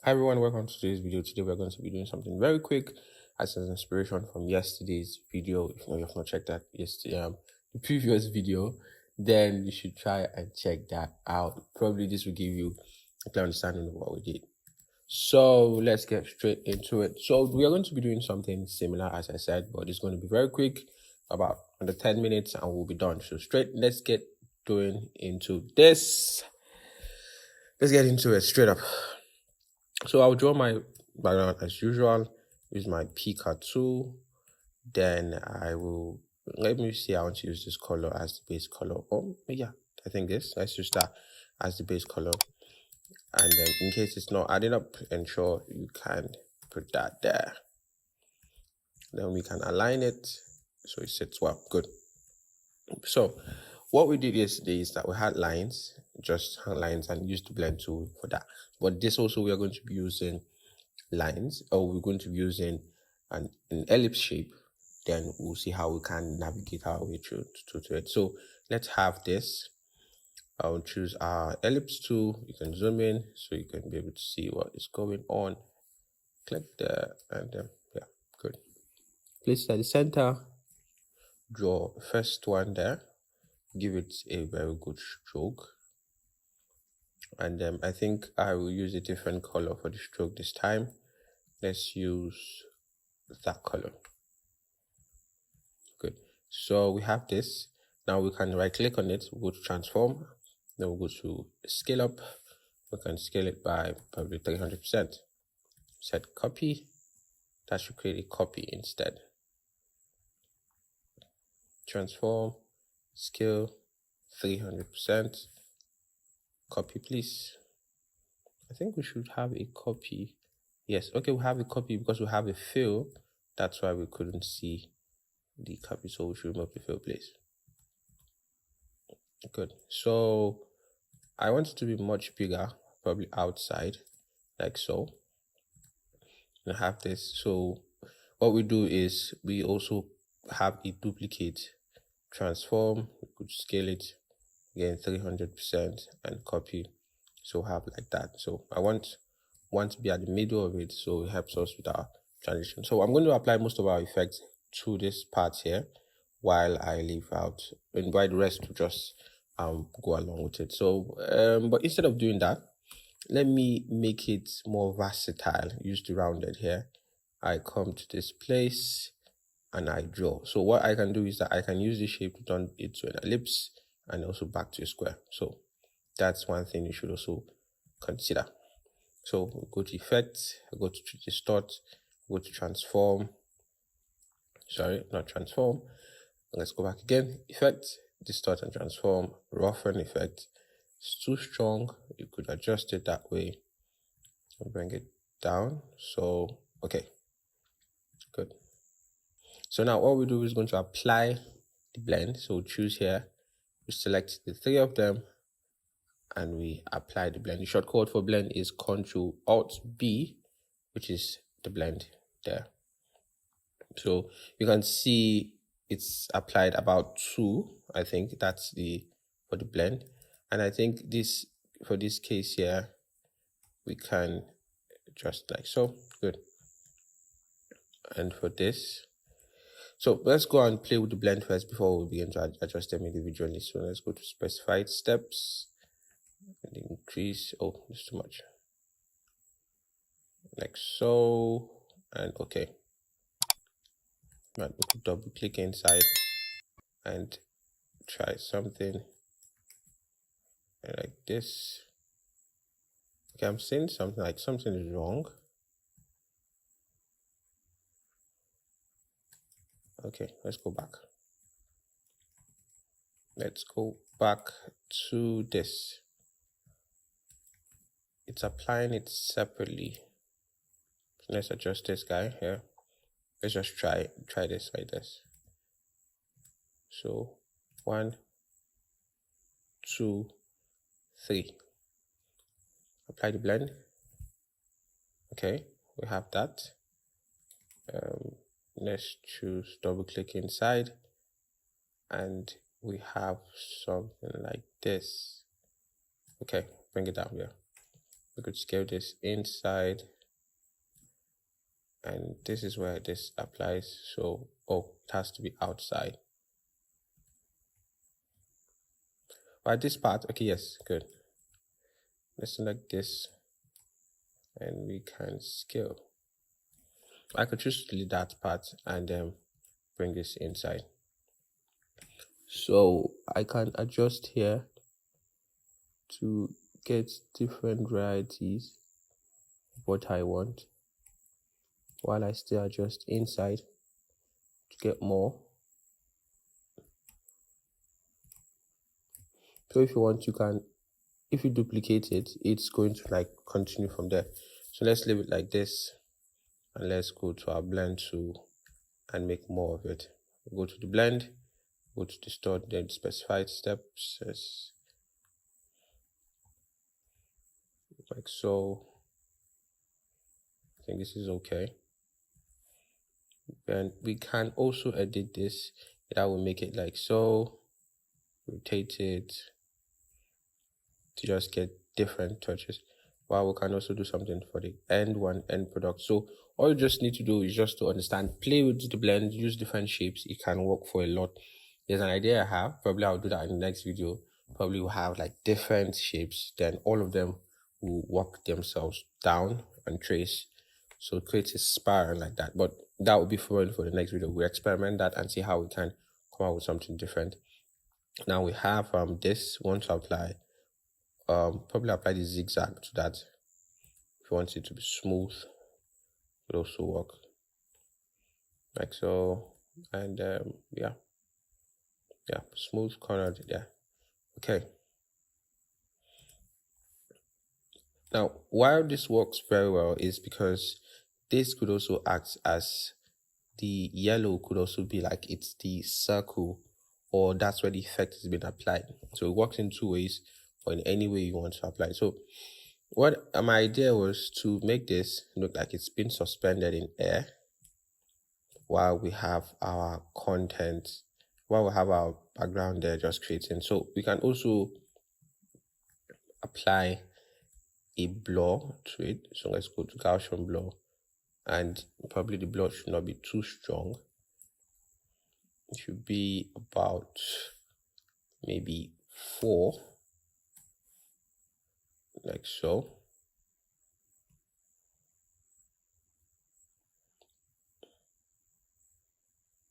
Hi everyone, welcome to today's video. Today we're going to be doing something very quick as an inspiration from yesterday's video. If you have not checked that yesterday, the previous video, then you should try and check that out. Probably this will give you a clear understanding of what we did. So let's get straight into it. So we are going to be doing something similar as I said, but it's going to be very quick, about under 10 minutes, and we'll be done. So let's get going into this. Let's get into it straight up. So I'll draw my background as usual, use my Pika tool. Then I will, let me see, I want to use this color as the base color. Oh, yeah, I think let's use that as the base color. And then in case it's not adding up, ensure you can put that there. Then we can align it so it sits well. Good. So what we did yesterday is that we had lines, just lines, and used the blend tool for that. But this also we are going to be using lines, or we're going to be using an ellipse shape. Then we'll see how we can navigate our way through to it. So let's have this. I'll choose our ellipse tool. You can zoom in so you can be able to see what is going on. Click there and yeah, good. Place it at the center. Draw first one there. Give it a very good stroke. And I think I will use a different color for the stroke this time. Let's use that color. Good. So we have this. Now we can right click on it, we'll go to transform, then we'll go to scale up. We can scale it by probably 300%. Set copy. That should create a copy instead. Transform, scale, 300%. Copy, please. I think we should have a copy. Yes, okay, we have a copy because we have a fill. That's why we couldn't see the copy, so we should remove the fill, please. Good. So I want it to be much bigger, probably outside, like so. And I have this. So what we do is we also have a duplicate. Transform, we could scale it again 300% and copy. So have like that. So I want to be at the middle of it, so it helps us with our transition. So I'm going to apply most of our effects to this part here while I leave out, and while the rest to just go along with it. So but instead of doing that, let me make it more versatile. Use the rounded here. I come to this place and I draw. So what I can do is that I can use this shape to turn it to an ellipse and also back to a square. So that's one thing you should also consider. So we'll go to effects, go to distort, go to transform. Sorry, not transform. Let's go back again. Effect, distort and transform, roughen effect. It's too strong. You could adjust it that way and bring it down. So, okay, good. So now what we do is going to apply the blend. So we'll choose here, we select the three of them and we apply the blend. The shortcut for blend is Ctrl-Alt-B, which is the blend there. So you can see it's applied about 2. I think that's for the blend. And I think this, for this case here, we can just like so. Good. And for this, so let's go and play with the blend first before we begin to adjust them individually. So let's go to specified steps and increase. Oh, it's too much. Like so, and okay. Right, we could double click inside and try something like this. Okay, I'm seeing something like something is wrong. Okay, let's go back. Let's go back to this. It's applying it separately. Let's adjust this guy here. Let's just try this like this. So 1, 2, 3. Apply the blend. Okay, we have that. Let's choose double click inside and we have something like this. Okay, bring it down here. We could scale this inside, and this is where this applies. So, oh, it has to be outside. But this part, okay, yes, good. Let's select this, and we can scale. I could just delete that part and bring this inside. So I can adjust here to get different varieties of what I want, while I still adjust inside to get more. So if you want, you can, if you duplicate it, it's going to like continue from there. So let's leave it like this, and let's go to our blend tool and make more of it. Go to the blend, go to the stored then specified steps, like so. I think this is okay. And we can also edit this. That will make it like so. Rotate it to just get different touches. While we can also do something for the end product. So all you just need to do is just to understand, play with the blend, use different shapes. It can work for a lot. There's an idea I have. Probably I'll do that in the next video. Probably we'll have like different shapes. Then all of them will work themselves down and trace. So it creates a spiral like that. But that will be for the next video. We'll experiment that and see how we can come out with something different. Now we have this. Want to apply, probably apply the zigzag to that. If you want it to be smooth, it will also work like so. And yeah, smooth corner there. Okay. Now, why this works very well is because this could also act as the yellow could also be like it's the circle, or that's where the effect has been applied. So it works in two ways, or in any way you want to apply. So what my idea was to make this look like it's been suspended in air while we have our content, while we have our background there just creating. So we can also apply a blur to it. So let's go to Gaussian blur, and probably the blur should not be too strong. It should be about maybe 4, like so.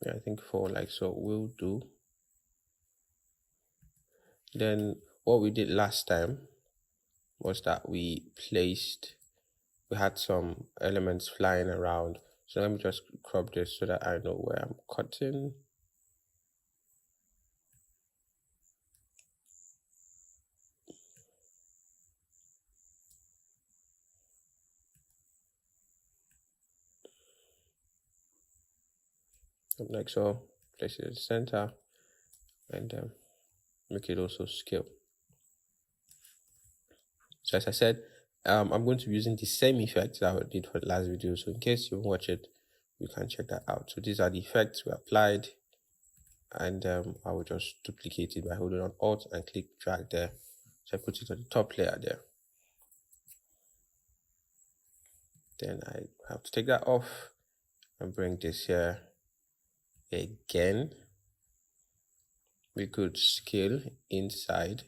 Yeah, I think 4 like so will do. Then what we did last time was that we had some elements flying around. So let me just crop this so that I know where I'm cutting. Like so, place it in the center, and make it also scale. So as I said, I'm going to be using the same effects that I did for the last video. So in case you watch it, you can check that out. So these are the effects we applied, and I will just duplicate it by holding on Alt and click drag there. So I put it on the top layer there. Then I have to take that off and bring this here again. We could scale inside.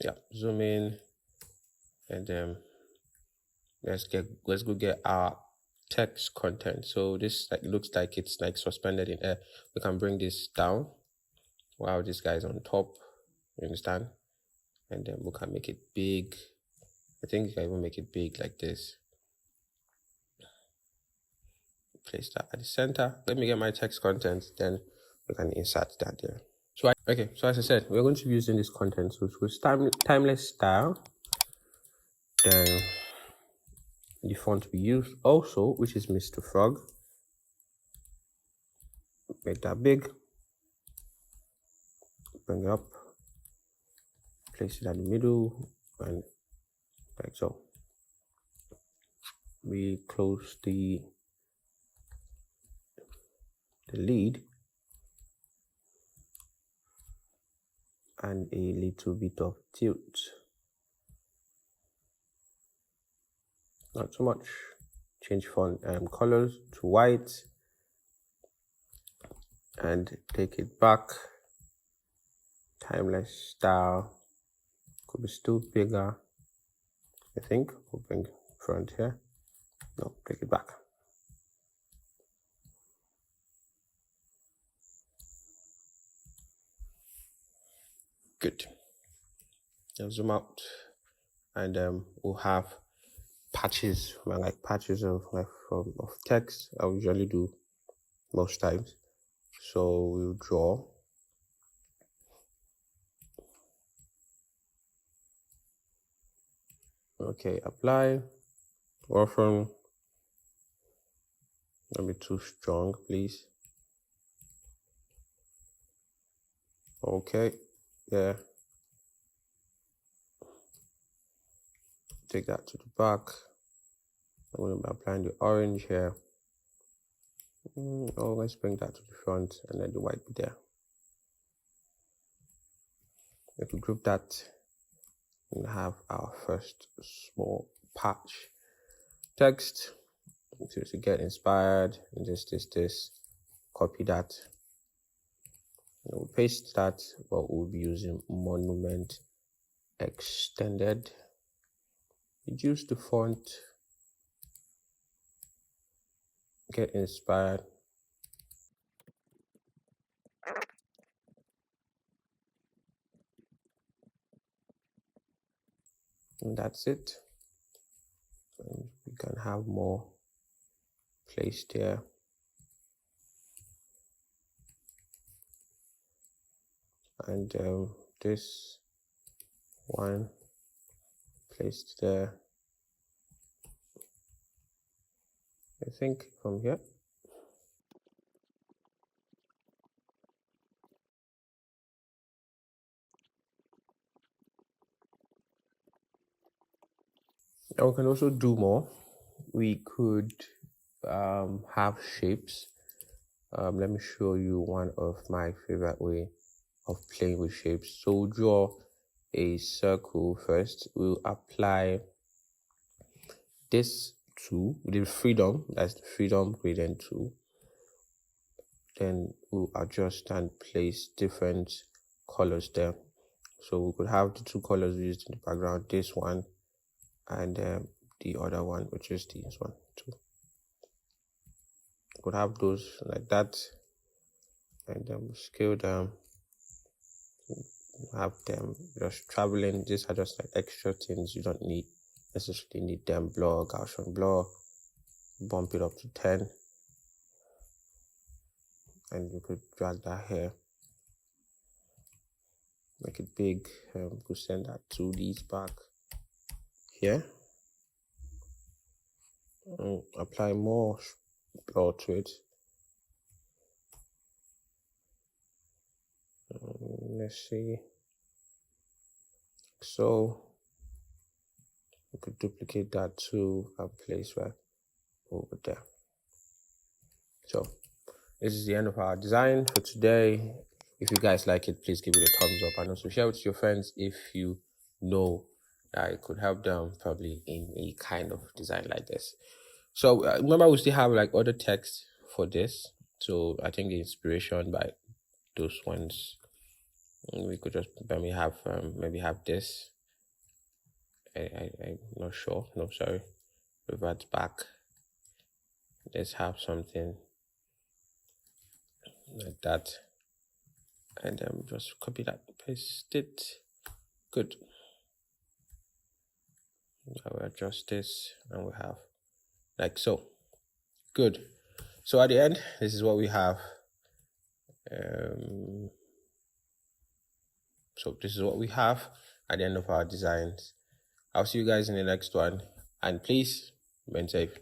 Yeah, zoom in, and let's go get our text content. So this like looks like it's like suspended in air. We can bring this down while this guy is on top. You understand? And then we can make it big. I think you can even make it big like this. Place that at the center. Let me get my text content, then we can insert that there. So so as I said, we're going to be using this content. So it's timeless style. Then the font we use also, which is Mr. Frog. Make that big. Bring it up. Place it at the middle, and like so. We close the the lid and a little bit of tilt. Not too much. Change font colors to white and take it back. Timeless style. Could be still bigger. I think we'll bring front here. No, take it back. Good. Now zoom out, and we'll have patches, like patches of text. I usually do most times. So we'll draw. Okay, apply. Often, don't be too strong, please. Okay, yeah. Take that to the back. I'm going to be applying the orange here. Always bring that to the front and then the white be there. If we group that and have our first small patch text, to get inspired, and this, copy that. We'll paste that, but we'll be using monument extended. Reduce the font, get inspired. And that's it. And we can have more placed here. And this one placed there. I think from here. And we can also do more. We could have shapes. Let me show you one of my favorite way of playing with shapes. So we'll draw a circle first. We'll apply this tool, the freedom, that's the freedom gradient tool. Then we'll adjust and place different colors there. So we could have the two colors we used in the background, this one and the other one, which is this one too. We could have those like that, and then we'll scale them, have them just traveling. These are just like extra things you don't necessarily need them. Blur, Gaussian blur, bump it up to 10, and you could drag that here, make it big. We could send that to these back here. Apply more blur to it. Let's see. So we could duplicate that to a place right over there. So this is the end of our design for today. If you guys like it, please give it a thumbs up, and also share it with your friends if you know that it could help them probably in a kind of design like this. So remember, we still have like other text for this. So I think the inspiration by those ones, we could just maybe have this. I'm not sure. No, sorry. Revert back. Let's have something like that, and then just copy that, paste it. Good. I will adjust this, and we have like so. Good. So at the end, this is what we have. So this is what we have at the end of our designs. I'll see you guys in the next one, and please remain safe.